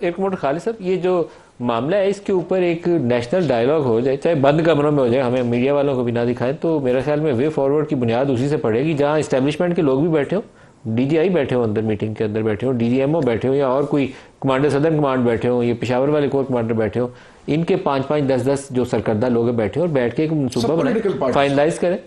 एक मिनट खालिद साहब, ये जो मामला है इसके ऊपर एक नेशनल डायलॉग हो जाए, चाहे बंद कमरों में हो जाए, हमें मीडिया वालों को भी ना दिखाएं, तो मेरे ख्याल में वे फॉरवर्ड की बुनियाद उसी से पड़ेगी जहां इस्टेब्लिशमेंट के लोग भी बैठे हो, डीजीआई बैठे हो अंदर, मीटिंग के अंदर बैठे हो, डीजीएमओ बैठे हो, या और कोई कमांडर सदर्न कमांड बैठे हो, ये पेशावर वाले कोर कमांडर बैठे हो, इनके 5-5, 10-10 जो सरकर्दा लोग बैठे हो और बैठ के एक मनसूबा बनाए, फाइनलाइज करें।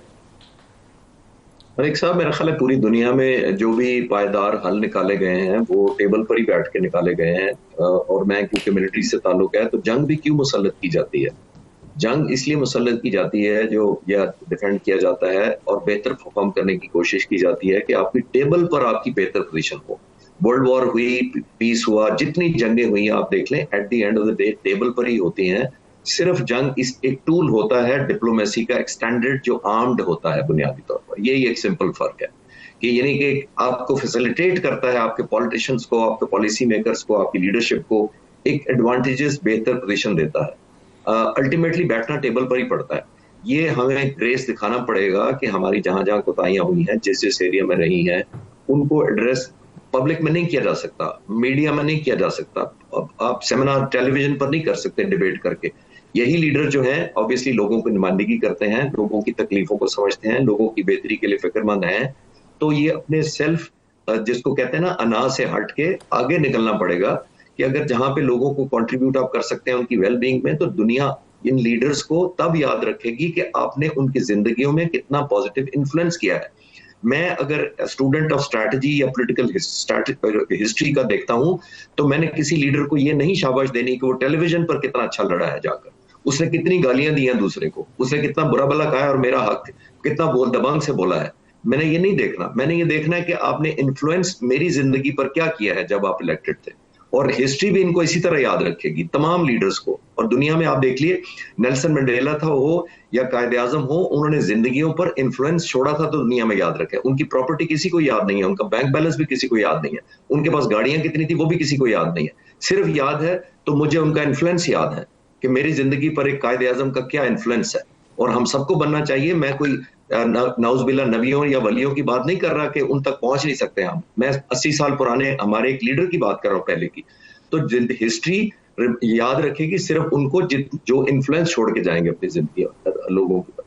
एक साहब, मेरा ख्याल है पूरी दुनिया में जो भी पायदार हल निकाले गए हैं वो टेबल पर ही बैठ के निकाले गए हैं। और मैं, क्योंकि मिलिट्री से ताल्लुक है, तो जंग भी क्यों मुसल्लत की जाती है? जंग इसलिए मुसल्लत की जाती है जो या डिफेंड किया जाता है और बेहतर परफॉर्म करने की कोशिश की जाती है कि आपकी टेबल पर आपकी बेहतर पोजीशन हो। वर्ल्ड वॉर हुई, पीस हुआ, जितनी जंगें हुई आप देख लें, at the end of the day table पर ही होती हैं। सिर्फ जंग इस एक टूल होता है डिप्लोमेसी का एक्सटेंडेड, जो आर्म्ड होता है बुनियादी तौर पर। यही एक सिंपल फर्क है कि यानी कि आपको फैसिलिटेट करता है, आपके पॉलिटिशियंस को, आपके पॉलिसी मेकर्स को, आपकी लीडरशिप को एक एडवांटेजेस, बेहतर पोजीशन देता है। अल्टीमेटली बैठना टेबल पर ही पड़ता है। ये हमें ग्रेस दिखाना पड़ेगा कि हमारी जहां जहां कोताहियां हुई हैं, जिस जिस एरिया में रही हैं, उनको एड्रेस पब्लिक में नहीं किया जा सकता, मीडिया में नहीं किया जा सकता, आप सेमिनार टेलीविजन पर नहीं कर सकते डिबेट करके। यही लीडर जो है ऑब्वियसली लोगों की नुमाइंदगी करते हैं, लोगों की तकलीफों को समझते हैं, लोगों की बेहतरी के लिए फिक्रमंद हैं। तो ये अपने सेल्फ, जिसको कहते हैं ना, अना से हट के आगे निकलना पड़ेगा कि अगर जहां पे लोगों को कंट्रीब्यूट आप कर सकते हैं उनकी वेलबींग में, तो दुनिया इन लीडर्स को तब याद रखेगी कि आपने उनकी जिंदगियों में कितना पॉजिटिव इन्फ्लुएंस किया है। मैं अगर स्टूडेंट ऑफ स्ट्रैटेजी या पॉलिटिकल हिस्ट्री का देखता हूं, तो मैंने किसी लीडर को ये नहीं शाबाश देनी कि वो टेलीविजन पर कितना अच्छा लड़ा है जाकर, उसने कितनी गालियां दी हैं दूसरे को, उसने कितना बुरा भला कहा है और मेरा हक कितना बोल दबंग से बोला है। मैंने ये नहीं देखना, मैंने ये देखना है कि आपने इन्फ्लुएंस मेरी जिंदगी पर क्या किया है जब आप इलेक्टेड थे। और हिस्ट्री भी इनको इसी तरह याद रखेगी, तमाम लीडर्स को। और दुनिया में आप देख लिए, नेल्सन मंडेला था हो या कायदे आजम हो, उन्होंने जिंदगियों पर इन्फ्लुएंस छोड़ा था तो दुनिया में याद रखे। उनकी प्रॉपर्टी किसी को याद नहीं है, उनका बैंक बैलेंस भी किसी को याद नहीं है, उनके पास गाड़ियां कितनी थी वो भी किसी को याद नहीं है। सिर्फ याद है तो मुझे उनका इन्फ्लुएंस याद है कि मेरी जिंदगी पर एक कायदे आजम का क्या इन्फ्लुएंस है। और हम सबको बनना चाहिए। मैं कोई नाउज़ुबिल्लाह नबियों या वलियों की बात नहीं कर रहा कि उन तक पहुंच नहीं सकते हम। मैं 80 साल पुराने हमारे एक लीडर की बात कर रहा हूं पहले की। तो हिस्ट्री याद रखेगी सिर्फ उनको जो इन्फ्लुएंस छोड़ के जाएंगे अपनी जिंदगी लोगों की।